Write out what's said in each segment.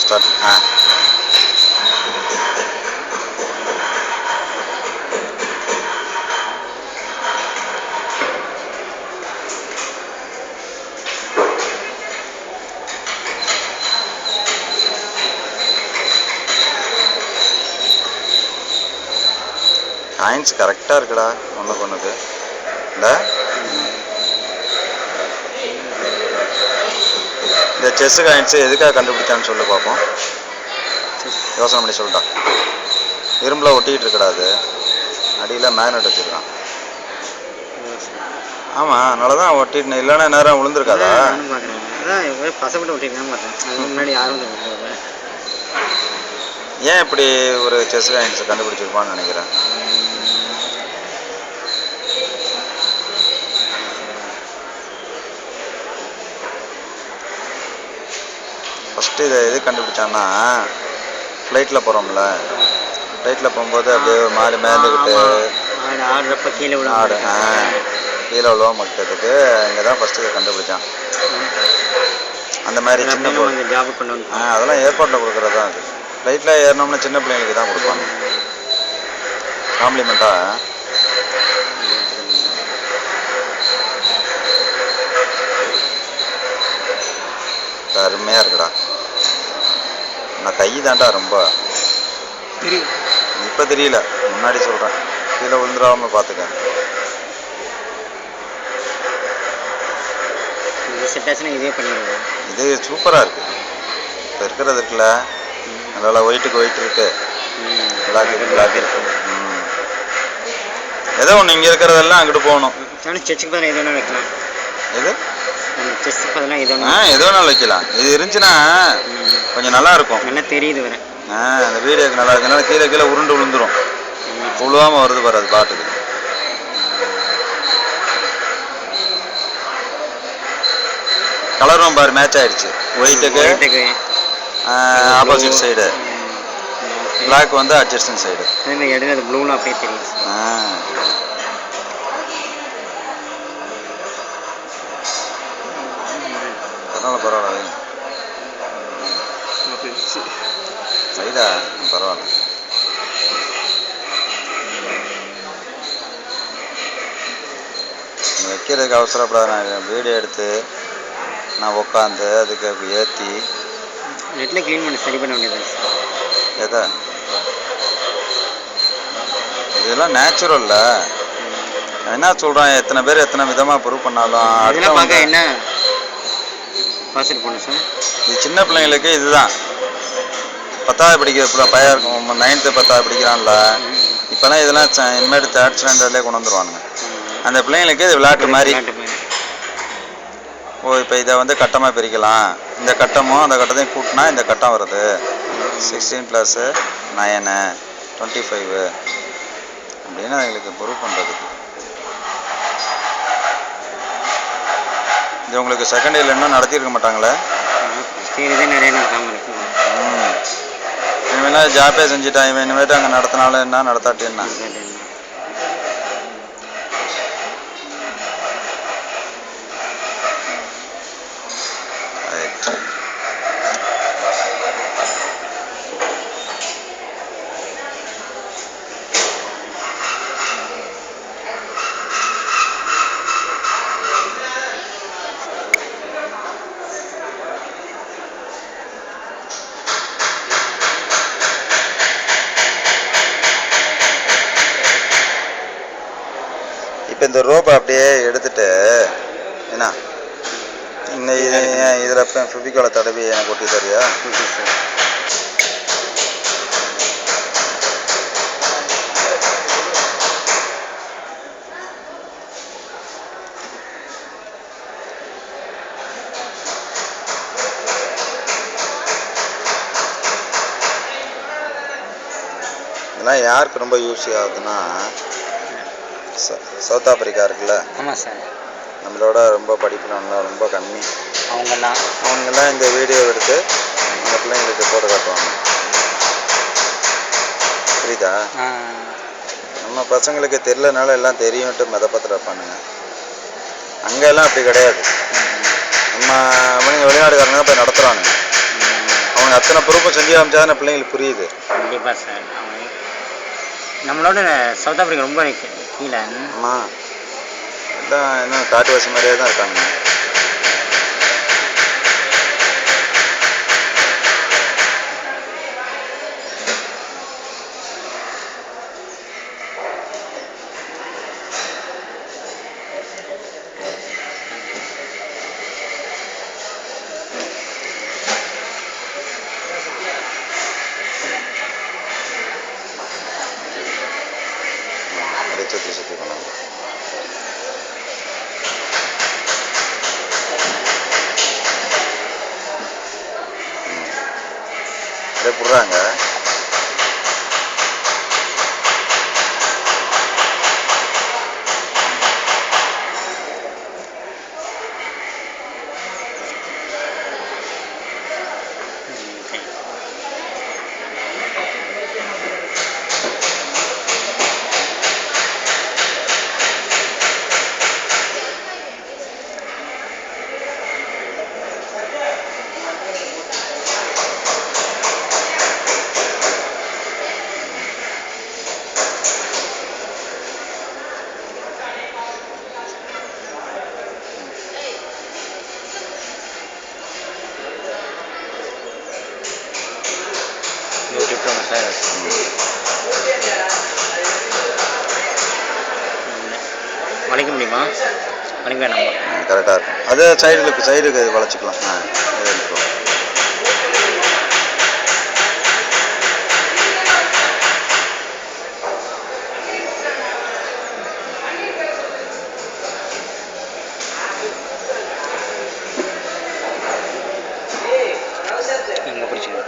Start. Coins கரெக்டாக இருக்குடா ஒன்றுக்கு ஒன்றுக்கு. இந்த செஸ்ஸு காயின்ஸு எதுக்காக கண்டுபிடிச்சான்னு சொல்லி பார்ப்போம். யோசனை பண்ணி சொல்லிட்டான். இரும்பில் ஒட்டிக்கிட்டு இருக்கடா, அது அடியில் மேக்னெட் வச்சுருக்கான். ஆமாம், அதனால தான் ஒட்டிட்டு, இல்லைன்னா நேரம் விழுந்துருக்காதா? ஏன் இப்படி ஒரு செஸ் காயின்ஸை கண்டுபிடிச்சிருப்பான்னு நினைக்கிறேன். ஃபஸ்ட்டு இதை எது கண்டுபிடிச்சான்னா, ஃப்ளைட்டில் போகிறோம்ல, ஃப்ளைட்டில் போகும்போது அப்படியே ஒரு மாதிரி மேந்துக்கிட்டு கீழே விழுவ மாட்டதுக்கு இங்கே தான் ஃபஸ்ட்டு இதை கண்டுபிடிச்சான். அந்த மாதிரி சின்ன அதெல்லாம் ஏர்போர்ட்டில் கொடுக்குறது தான். அது ஃப்ளைட்டில் ஏறினோம்னா சின்ன பிள்ளைங்களுக்கு தான் கொடுப்பாங்க காம்ப்ளிமெண்ட்டாக. அருமையாக இருக்குடா. நான் கை தாண்டா ரொம்ப இப்போ தெரியல, முன்னாடி சொல்கிறேன். கீழே விழுந்துடாமல் பார்த்துக்க. இது சூப்பராக இருக்குது. இப்போ இருக்கிறது இருக்குல்ல, நல்லா ஒயிட்டுக்கு ஒயிட் இருக்குது, பிளாக்கு பிளாக் இருக்குது. ஏதோ ஒன்று இங்கே இருக்கிறதெல்லாம் அங்கிட்டு போகணும். எது எதோ நாள் வைக்கலாம். இது இருந்துச்சுன்னா கொஞ்சம் நல்லா இருக்கும். நல்லா தெரியுது வர. அந்த வீடியோக்கு நல்லா இருக்குனால கீழே கீழே உருண்டு விழுந்துடும். விழுவாமல் வருது பாரு, அது பாட்டுக்கு. கலரும் பாரு மேட்ச் ஆயிடுச்சு. ஒயிட்டுக்கு ஆப்போசிட் சைடு, பிளாக் வந்து அட்ஜஸ்டன் சைடு. ப்ளூலாம் அப்படியே தெரியுது. அதனால பரவாயில்ல. சைடா பரவாயில்ல. வைக்கிறதுக்கு அவசரப்படாத. நான் வீடியோ எடுத்து நான் உட்காந்து அதுக்கு ஏற்றி நெட்டில் க்ளீன் பண்ணி சரி பண்ண வேண்டியது. எதா இதெல்லாம் நேச்சுரல்ல. என்ன சொல்கிறேன், எத்தனை பேர் எத்தனை விதமாக ப்ரூவ் பண்ணாலும் என்ன இது சின்ன பிள்ளைங்களுக்கு இதுதான். 10வது படிக்கிற பையன் இருக்கும், 9th 10வது படிக்கிறான்ல. இப்போலாம் இதெல்லாம் இனிமேட்டு 3rd ஸ்டாண்டர்ட்லேயே கொண்டு வந்துடுவானுங்க. அந்த பிள்ளைங்களுக்கு இது விளையாட்டு மாதிரி. இப்போ இதை வந்து கட்டமாக பிரிக்கலாம். இந்த கட்டமும் அந்த கட்டத்தையும் கூட்டினா இந்த கட்டம் வருது. 16 + 9 25 அப்படின்னு எங்களுக்கு ப்ரூவ் பண்ணுறதுக்கு. இது உங்களுக்கு செகண்ட் இயரில் இன்னும் நடத்தியிருக்க மாட்டாங்களே. இனிமேல் ஜாப்பே செஞ்சுட்டான். இவன் இனிமேட்டு அங்கே நடத்தினாலும் என்ன, நடத்தாட்டி என்ன. இப்போ இந்த ரோப்பை அப்படியே எடுத்துட்டு என்ன இந்த இதில் ஃபெவிகாலை தடவி எனக்கு ஒட்டி தரியா? இதெல்லாம் யாருக்கு ரொம்ப யூஸ் ஆகுதுன்னா, சவுத் ஆப்பிரிக்கா இருக்குல்ல. ஆமாம் சார். நம்மளோட ரொம்ப படிப்புனால ரொம்ப கம்மி. அவங்கெல்லாம் இந்த வீடியோ எடுத்து அந்த பிள்ளைங்களுக்கு போட்டு காட்டுவாங்க. புரியுதா? நம்ம பசங்களுக்கு தெரியலனால எல்லாம் தெரியும்ட்டு மெதப்பத்தில் வைப்பானுங்க. அங்கெல்லாம் அப்படி கிடையாது. நம்ம வெளிநாடுகாரங்க போய் நடத்துகிறானுங்க. அவங்க அத்தனை ப்ரூஃபும் செஞ்சு காமிச்சா தானே பிள்ளைங்களுக்கு புரியுது. கண்டிப்பாக சார். நம்மளோட சவுத் ஆஃப்ரிக்கா ரொம்ப கீழே. ஆமாம், எல்லாம் என்ன காட்டுவாசி மாதிரியே தான் இருக்காங்க. சுற்றி சுற்றி பண்ணாங்க. அப்படியே புடுறாங்க. வளைக்க முடியுமா? வளைக்க வேணாமா? கரெக்டாக இருக்கும். அது சைடுக்கு வளைச்சிக்கலாம். எங்கே பிடிச்சிக்கலாம்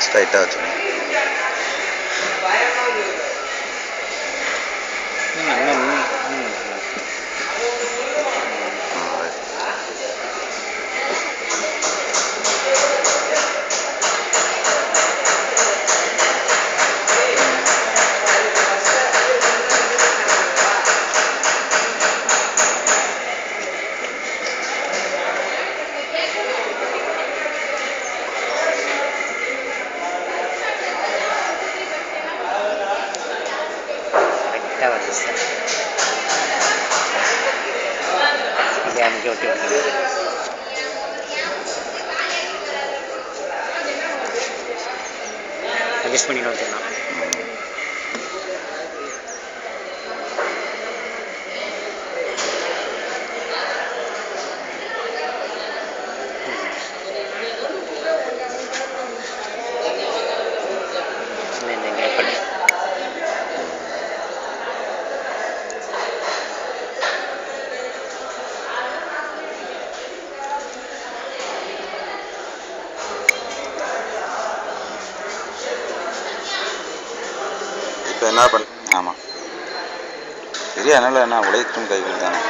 ஸ்ட்ரைட்டாக வச்சுக்கணும். கரெக்டாக வருது சார். அப்படியே அமைக்க விட்டு அட்ஜஸ்ட் பண்ணி விட்டுலாம். இப்போ என்ன பண்ண? ஆமாம், பெரிய அதனால் என்ன உழைக்கும் கைகள் தானே.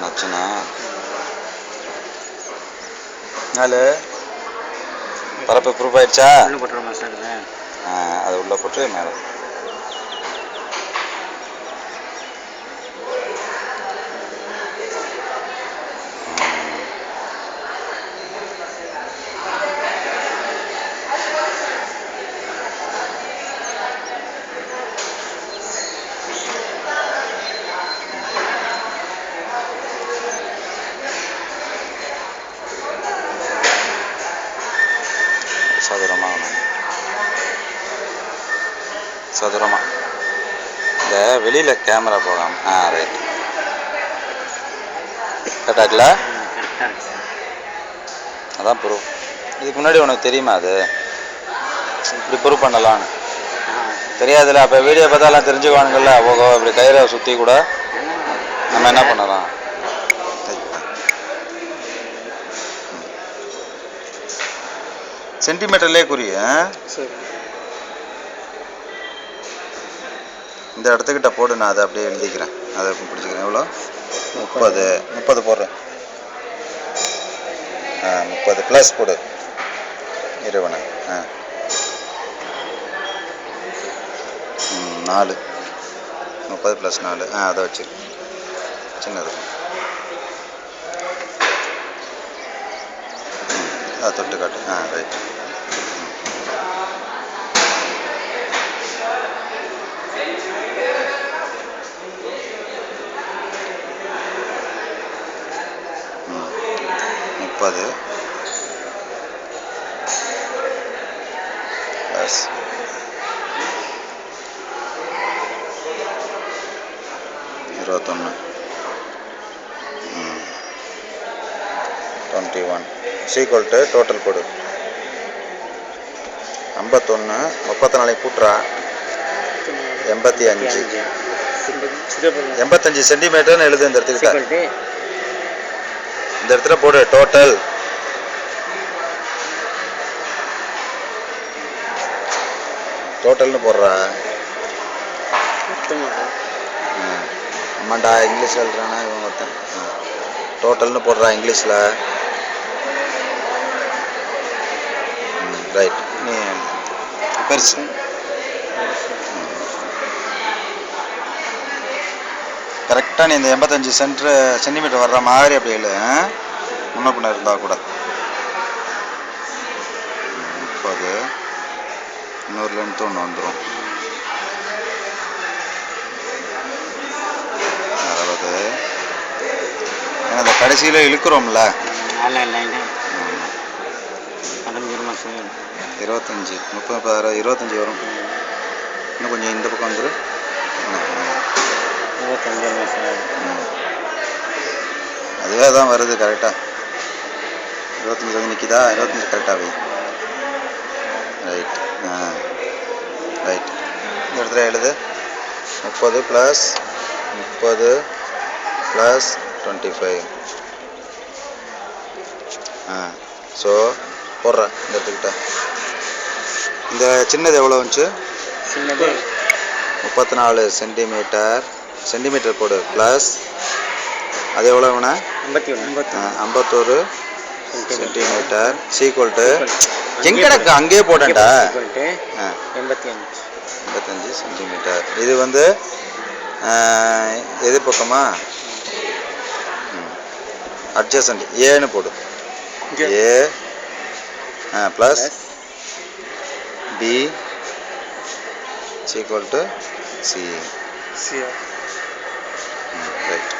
நச்சுண்ணா நாலு பரப்பு ப்ரூஃப் ஆயிடுச்சா? உள்ளே போட்டுருமா சார்? அது உள்ளே போட்டு மேலே சதுரமாக இந்த வெளியில் கேமரா போகாமல். ரைட், கரெக்டாகல. கரெக்டாக இருக்கு சார். அதான் ப்ரூஃப். இதுக்கு முன்னாடி உனக்கு தெரியுமா அது இப்படி ப்ரூவ் பண்ணலான்னு ஆ தெரியாதுல்ல. அப்போ வீடியோ பார்த்தா எல்லாம் தெரிஞ்சுக்குவானுங்கல்ல. ஓகோ இப்படி கயிறை சுற்றி கூட நம்ம என்ன பண்ணலாம். சென்டிமீட்டர்லேயே குறி. சரி இந்த இடத்துக்கிட்ட போடு, நான் அதை அப்படியே எழுதிக்கிறேன். அதை பிடிச்சிக்கிறேன். எவ்வளோ? 30 போடுறேன். 30 ப்ளஸ் போடு இருவனை. 4 30 + 4 அதை வச்சு சின்னது தொட்டு காட்டு. ரைட். முப்பது ப்ளஸ் 21 21 சீக்வல் டு டோட்டல் போடு. 51 34 கூட்டுறா 85 சென்டிமீட்டர்னு எழுது. இந்த இடத்துக்கிட்ட இந்த இடத்துல போடு டோட்டல். டோட்டல்னு போடுறா. ஆமாண்டா இங்கிலீஷில் எழுதுறானா இவன் ஒருத்தன். டோட்டல்னு போடுறா இங்கிலீஷில். ரைட். நீ பெருசு கரெக்டாக நீ இந்த 85 சென்டிமீட்டர் வர்ற மாதிரி அப்படி இல்லை. முன்ன பின்ன இருந்தால் கூட 30 இன்னொரு லென்த்து ஒன்று வந்துடும். 60 ஏன்னா அந்த கடைசியில் இழுக்கிறோம்ல. 25 30 16 25 வரும். இன்னும் கொஞ்சம் இந்த பக்கம் வந்துடும். அதுவே தான் வருது கரெக்டாக. 25 வந்து நிற்கிதா? 25 கரெக்டாகவே. ரைட். ரைட். இந்த இடத்துல எழுது 30 + 30 + 25. ஸோ போடுறேன் இந்த இடத்துக்கிட்ட. இந்த சின்னது எவ்வளோ வந்துச்சு? சின்னது 34 சென்டிமீட்டர் போடு ப்ளஸ் அது எவ்வளோ வேணா? 51 சென்டிமீட்டர் சீக்வல் டு எங்கடக்கு அங்கேயே போட்டேன்டா. 85 சென்டிமீட்டர். இது வந்து எதிர்பக்கமா அட்ஜசன்ட் ஏன்னு போடு. A plus B equal to C. Right.